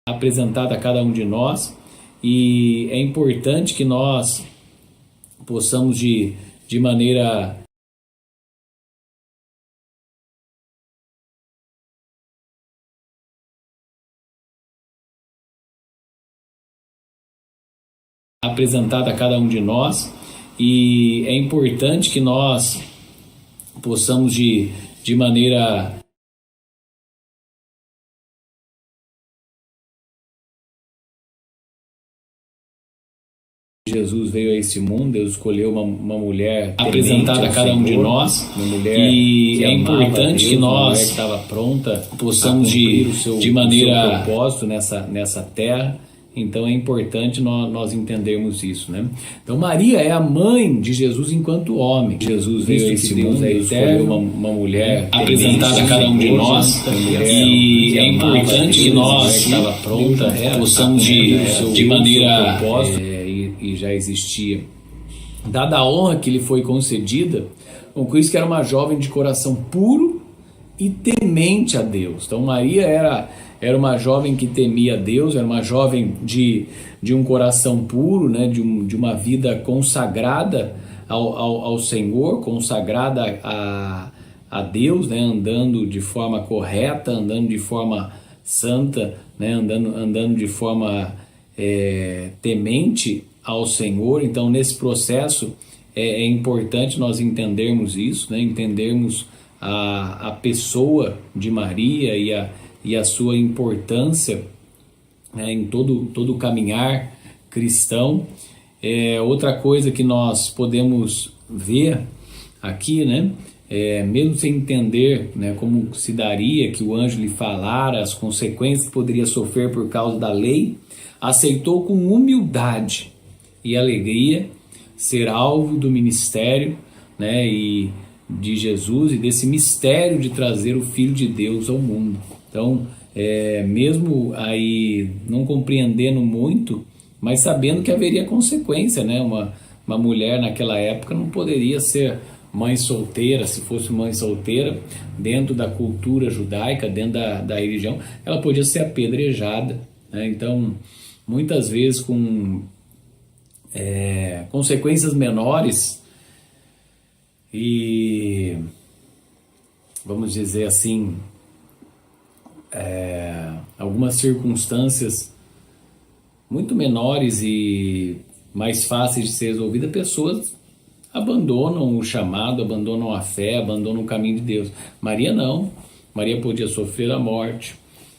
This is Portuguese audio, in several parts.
apresentada a cada um de nós, e é importante que nós possamos de maneira apresentada a cada um de nós, e é importante que nós possamos de maneira Jesus veio a esse mundo, Deus escolheu uma mulher apresentada a cada um de nós, uma mulher e é importante Deus, que nós estava pronta possamos de maneira propósito nessa terra. Então é importante nós entendermos isso, né? Então Maria é a mãe de Jesus enquanto homem. Jesus veio a esse mundo, Deus escolheu uma mulher apresentada a cada um de nós, e é importante que nós estava pronta possamos de maneira e já existia, dada a honra que lhe foi concedida, com Cristo, que era uma jovem de coração puro e temente a Deus. Então Maria era uma jovem que temia a Deus, era uma jovem de um coração puro, né, de uma vida consagrada ao Senhor, consagrada a Deus, né, andando de forma correta, andando de forma santa, né, andando de forma temente ao Senhor. Então nesse processo é importante nós entendermos isso, né, entendermos a pessoa de Maria e a sua importância, né, em todo o caminhar cristão. Outra coisa que nós podemos ver aqui, né, mesmo sem entender, né, como se daria que o anjo lhe falara, as consequências que poderia sofrer por causa da lei, aceitou com humildade e alegria ser alvo do ministério, né, e de Jesus e desse mistério de trazer o Filho de Deus ao mundo. Então, mesmo aí não compreendendo muito, mas sabendo que haveria consequência, né? Uma mulher naquela época não poderia ser mãe solteira. Se fosse mãe solteira, dentro da cultura judaica, dentro da religião, ela podia ser apedrejada, né? Então, muitas vezes com consequências menores e, vamos dizer assim, algumas circunstâncias muito menores e mais fáceis de ser resolvidas, pessoas abandonam o chamado, abandonam a fé, abandonam o caminho de Deus. Maria não. Maria podia sofrer a morte.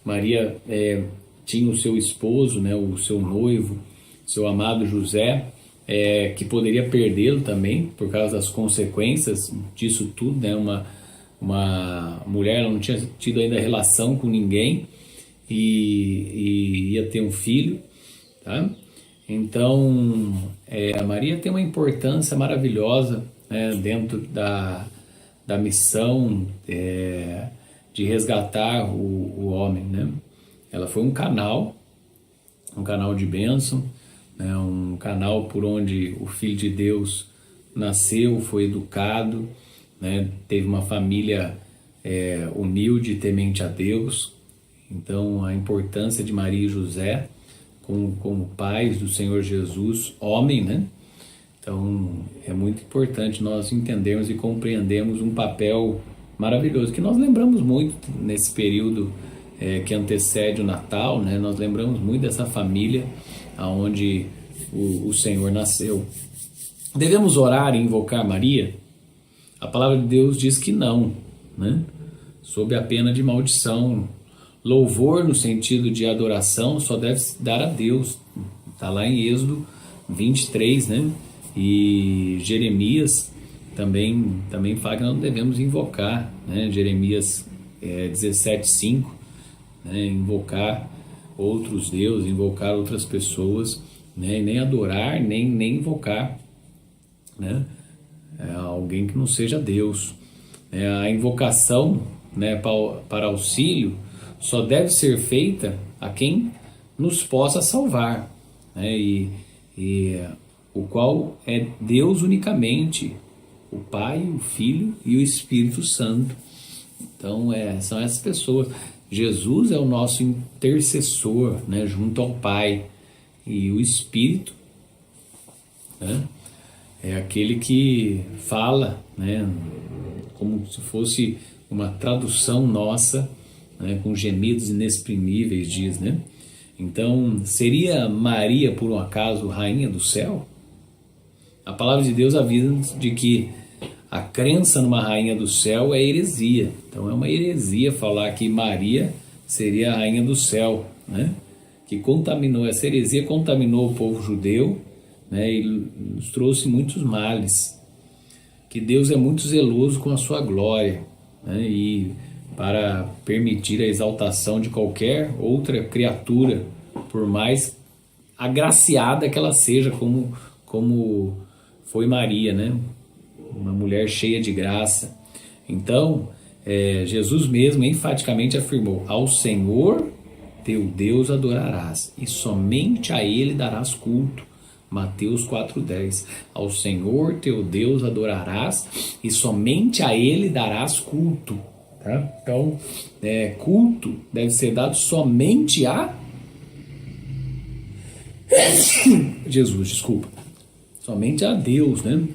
Maria tinha o seu esposo, né, o seu noivo, seu amado José, que poderia perdê-lo também por causa das consequências disso tudo, né? Uma mulher, ela não tinha tido ainda relação com ninguém e ia ter um filho, tá? Então, a Maria tem uma importância maravilhosa, né, dentro da missão de resgatar o homem, né? Ela foi um canal de bênção, né, um canal por onde o Filho de Deus nasceu, foi educado, né, teve uma família humilde, temente a Deus. Então a importância de Maria e José como pais do Senhor Jesus, homem, né? Então é muito importante nós entendermos e compreendermos um papel maravilhoso, que nós lembramos muito nesse período que antecede o Natal, né? Nós lembramos muito dessa família onde o Senhor nasceu. Devemos orar e invocar Maria? A palavra de Deus diz que não, né? Sob a pena de maldição. Louvor no sentido de adoração só deve dar a Deus. Está lá em Êxodo 23, né? E Jeremias também fala que não devemos invocar, né? Jeremias 17:5, né? Invocar outros deuses, invocar outras pessoas, né? Nem adorar, nem invocar, né? Alguém que não seja Deus. A invocação, né, para auxílio só deve ser feita a quem nos possa salvar, né? E o qual é Deus unicamente, o Pai, o Filho e o Espírito Santo. Então são essas pessoas. Jesus é o nosso intercessor, né, junto ao Pai. E o Espírito, né, é aquele que fala, né, como se fosse uma tradução nossa, né, com gemidos inexprimíveis, diz, né? Então, seria Maria, por um acaso, rainha do céu? A palavra de Deus avisa de que a crença numa rainha do céu é heresia. Então é uma heresia falar que Maria seria a rainha do céu, né? Que contaminou, essa heresia contaminou o povo judeu, né? E nos trouxe muitos males. Que Deus é muito zeloso com a sua glória, né? E para permitir a exaltação de qualquer outra criatura, por mais agraciada que ela seja, como foi Maria, né? Uma mulher cheia de graça. Então, Jesus mesmo enfaticamente afirmou: ao Senhor teu Deus adorarás, e somente a Ele darás culto. Mateus 4,10. Ao Senhor teu Deus adorarás, e somente a Ele darás culto. Tá? Então, culto deve ser dado somente a Jesus, desculpa. Somente a Deus, né?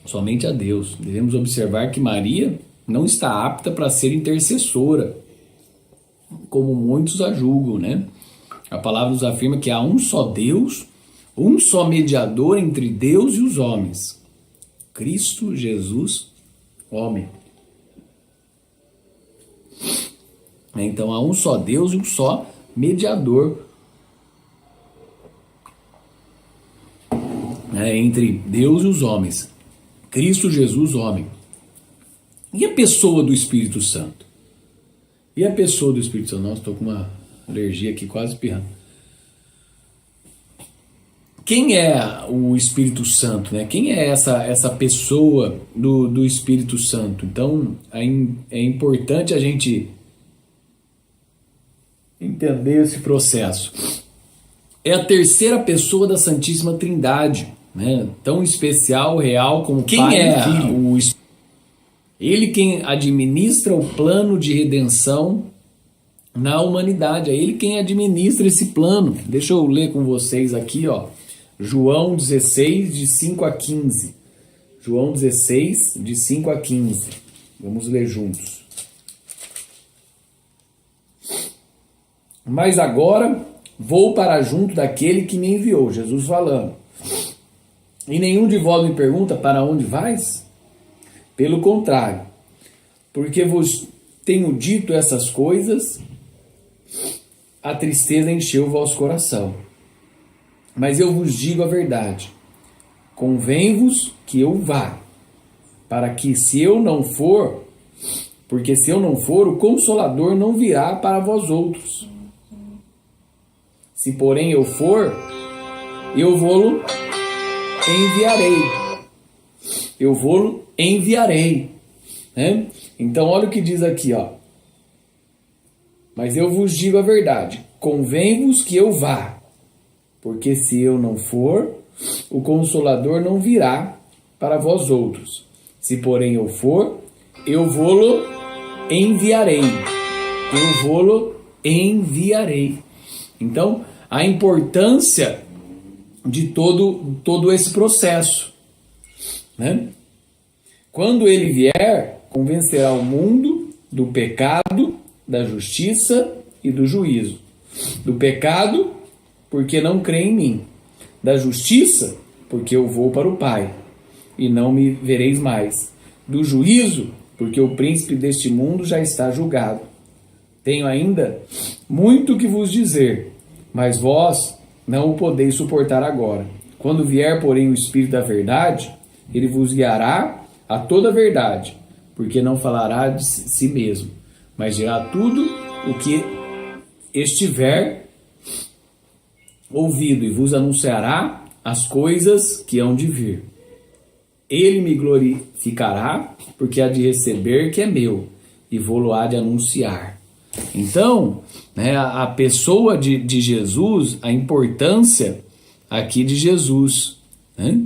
Somente a Deus. Devemos observar que Maria não está apta para ser intercessora, como muitos a julgam, né? A palavra nos afirma que há um só Deus, um só mediador entre Deus e os homens, Cristo Jesus, homem. Então há um só Deus e um só mediador entre Deus e os homens, Cristo Jesus, homem. E a pessoa do Espírito Santo? E a pessoa do Espírito Santo? Nossa, estou com uma alergia aqui quase espirrando. Quem é o Espírito Santo, né? Quem é essa pessoa do Espírito Santo? Então, é importante a gente entender esse processo. É a terceira pessoa da Santíssima Trindade, né? Tão especial, real como quem Pai e Filho. Ele quem administra o plano de redenção na humanidade. É Ele quem administra esse plano. Deixa eu ler com vocês aqui, ó. João 16, de 5 a 15. João 16, de 5 a 15. Vamos ler juntos. Mas agora vou para junto daquele que me enviou, Jesus falando. E nenhum de vós me pergunta: para onde vais? Pelo contrário, porque vos tenho dito essas coisas, a tristeza encheu o vosso coração. Mas eu vos digo a verdade: convém-vos que eu vá, para que se eu não for, porque se eu não for, o Consolador não virá para vós outros. Se porém eu for, eu vou-lo enviarei. Eu vou-lo enviarei. Né? Então olha o que diz aqui, ó. Mas eu vos digo a verdade: convém-vos que eu vá, porque se eu não for, o Consolador não virá para vós outros. Se porém eu for, eu vou-lo enviarei. Eu vou-lo enviarei. Então, a importância de todo esse processo, né? Quando ele vier, convencerá o mundo do pecado, da justiça e do juízo. Do pecado, porque não crê em mim. Da justiça, porque eu vou para o Pai, e não me vereis mais. Do juízo, porque o príncipe deste mundo já está julgado. Tenho ainda muito que vos dizer, mas vós não o podeis suportar agora. Quando vier, porém, o Espírito da verdade, ele vos guiará a toda a verdade, porque não falará de si mesmo, mas dirá tudo o que estiver ouvido, e vos anunciará as coisas que hão de vir. Ele me glorificará, porque há de receber que é meu, e vou-lo há de anunciar. Então, né, a pessoa de Jesus, a importância aqui de Jesus, né,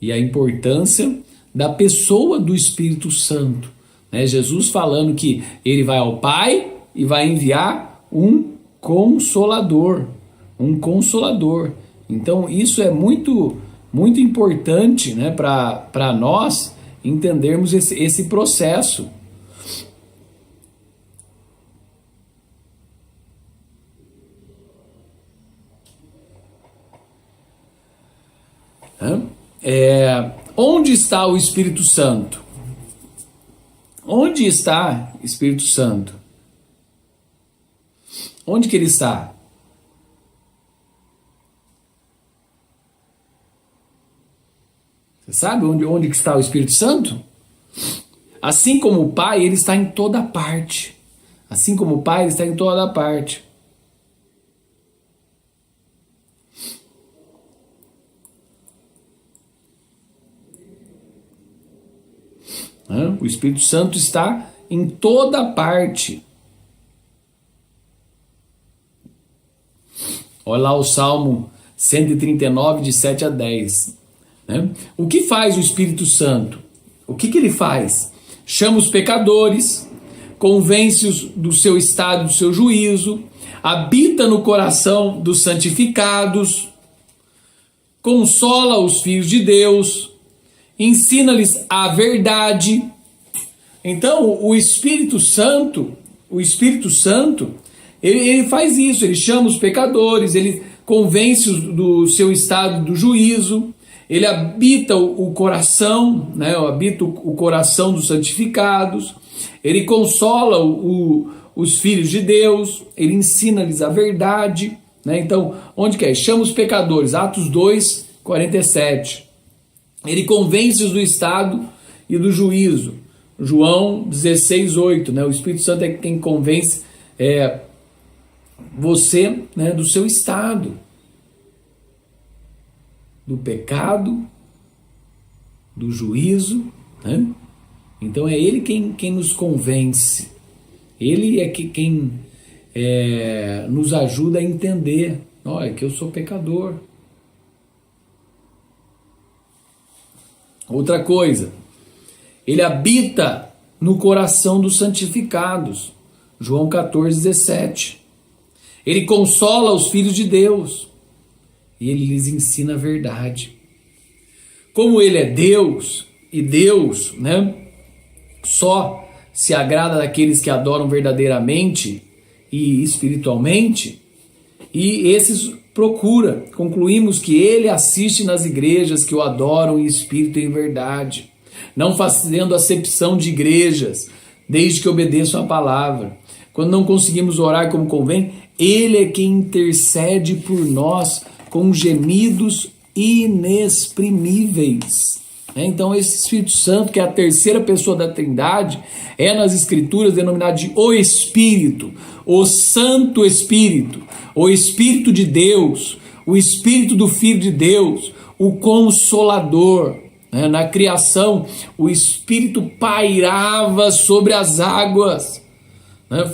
e a importância da pessoa do Espírito Santo. Né, Jesus falando que ele vai ao Pai e vai enviar um consolador. Um consolador. Então isso é muito, muito importante, né, para nós entendermos esse processo. Onde está o Espírito Santo? Onde está o Espírito Santo? Onde que ele está? Você sabe onde que está o Espírito Santo? Assim como o Pai, ele está em toda parte. Assim como o Pai, ele está em toda parte. O Espírito Santo está em toda parte. Olha lá o Salmo 139, de 7 a 10. O que faz o Espírito Santo? O que ele faz? Chama os pecadores, convence-os do seu estado, do seu juízo, habita no coração dos santificados, consola os filhos de Deus, ensina-lhes a verdade. Então, o Espírito Santo, ele faz isso, ele chama os pecadores, ele convence-os do seu estado do juízo, ele habita o coração, né? Habita o coração dos santificados, ele consola os filhos de Deus, ele ensina-lhes a verdade, né? Então, onde que é? Chama os pecadores, Atos 2, 47. Ele convence-os do estado e do juízo. João 16, 8. Né? O Espírito Santo é quem convence você, né, do seu estado. Do pecado, do juízo. Né? Então é ele quem nos convence. Ele é quem nos ajuda a entender. Olha, que eu sou pecador. Outra coisa, ele habita no coração dos santificados. João 14, 17. Ele consola os filhos de Deus e ele lhes ensina a verdade. Como ele é Deus, e Deus, né, só se agrada daqueles que adoram verdadeiramente e espiritualmente, e esses procura. Concluímos que ele assiste nas igrejas que o adoram em espírito e em verdade, não fazendo acepção de igrejas, desde que obedeçam a palavra. Quando não conseguimos orar como convém, ele é quem intercede por nós com gemidos inexprimíveis. Então esse Espírito Santo, que é a terceira pessoa da Trindade, é nas Escrituras denominado de o Espírito, o Santo Espírito, o Espírito de Deus, o Espírito do Filho de Deus, o Consolador. Na criação, o Espírito pairava sobre as águas.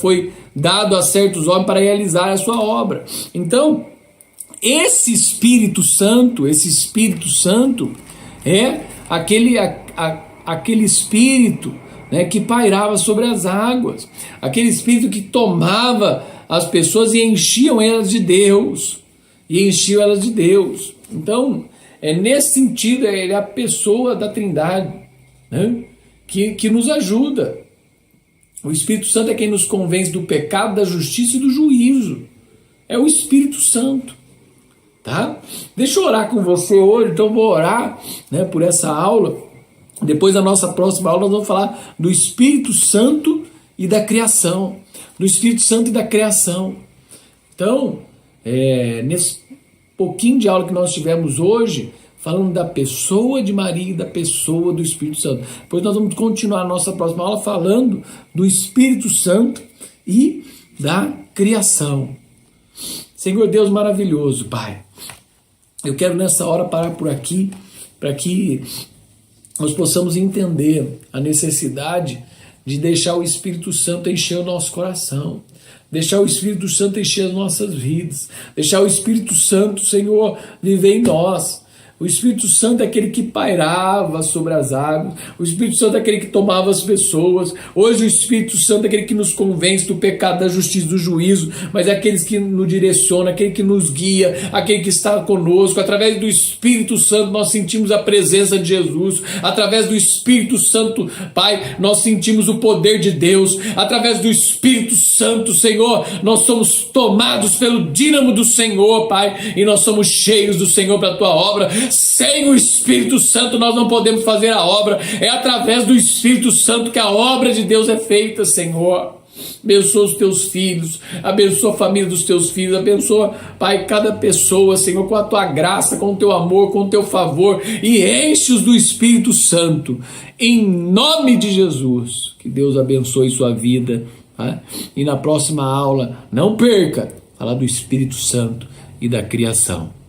Foi dado a certos homens para realizar a sua obra. Então, esse Espírito Santo é aquele Espírito, né, que pairava sobre as águas, aquele Espírito que tomava as pessoas e enchiam elas de Deus, Então, nesse sentido, ele é a pessoa da Trindade, né, que nos ajuda. O Espírito Santo é quem nos convence do pecado, da justiça e do juízo. É o Espírito Santo. Tá? Deixa eu orar com você hoje, então eu vou orar, né, por essa aula. Depois da nossa próxima aula nós vamos falar do Espírito Santo e da criação. Do Espírito Santo e da criação. Então, nesse pouquinho de aula que nós tivemos hoje, falando da pessoa de Maria e da pessoa do Espírito Santo. Depois nós vamos continuar a nossa próxima aula falando do Espírito Santo e da criação. Senhor Deus maravilhoso, Pai, eu quero nessa hora parar por aqui, para que nós possamos entender a necessidade de deixar o Espírito Santo encher o nosso coração, deixar o Espírito Santo encher as nossas vidas, deixar o Espírito Santo, Senhor, viver em nós. O Espírito Santo é aquele que pairava sobre as águas. O Espírito Santo é aquele que tomava as pessoas. Hoje o Espírito Santo é aquele que nos convence do pecado, da justiça, do juízo, mas é aquele que nos direciona, aquele que nos guia, aquele que está conosco. Através do Espírito Santo nós sentimos a presença de Jesus. Através do Espírito Santo, Pai, nós sentimos o poder de Deus. Através do Espírito Santo, Senhor, nós somos tomados pelo dínamo do Senhor, Pai, e nós somos cheios do Senhor para a Tua obra. Sem o Espírito Santo nós não podemos fazer a obra. É através do Espírito Santo que a obra de Deus é feita, Senhor. Abençoa os teus filhos, abençoa a família dos teus filhos, abençoa, Pai, cada pessoa, Senhor, com a tua graça, com o teu amor, com o teu favor, e enche-os do Espírito Santo, em nome de Jesus. Que Deus abençoe sua vida, tá? E na próxima aula, não perca, falar do Espírito Santo e da criação.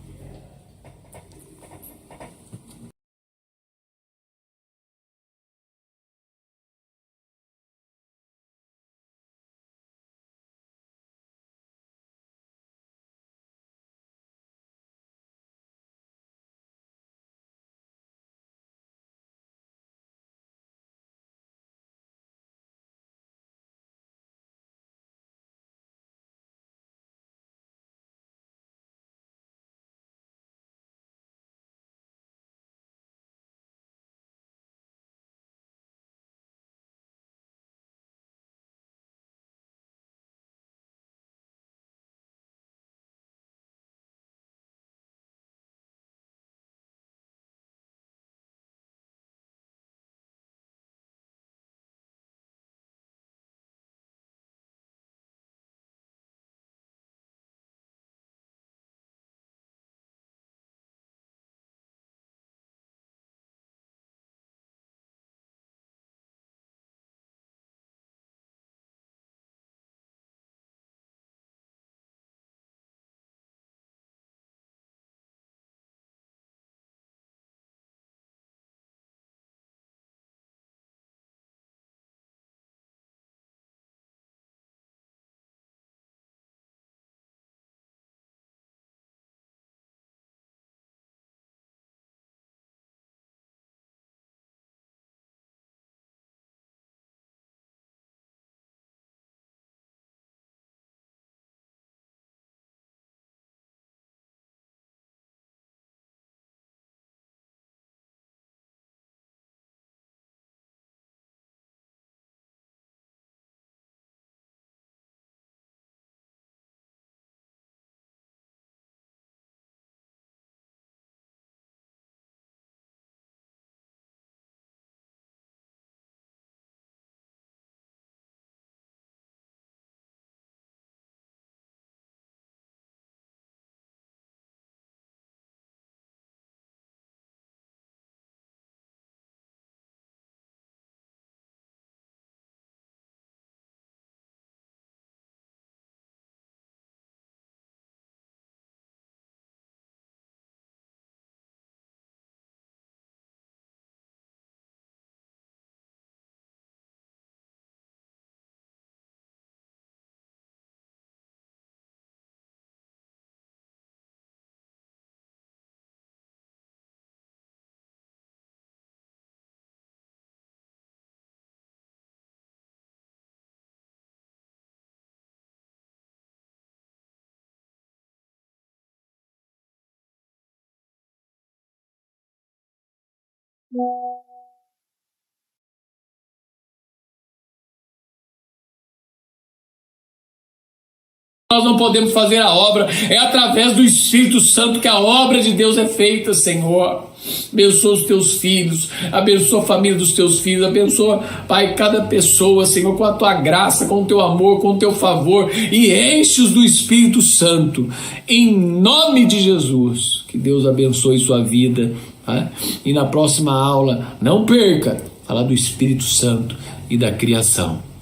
Nós não podemos fazer a obra, é através do Espírito Santo que a obra de Deus é feita, Senhor. Abençoa os teus filhos, abençoa a família dos teus filhos, abençoa, Pai, cada pessoa, Senhor, com a tua graça, com o teu amor, com o teu favor, e enche-os do Espírito Santo, em nome de Jesus. Que Deus abençoe sua vida, tá? E na próxima aula, não perca, falar do Espírito Santo e da criação.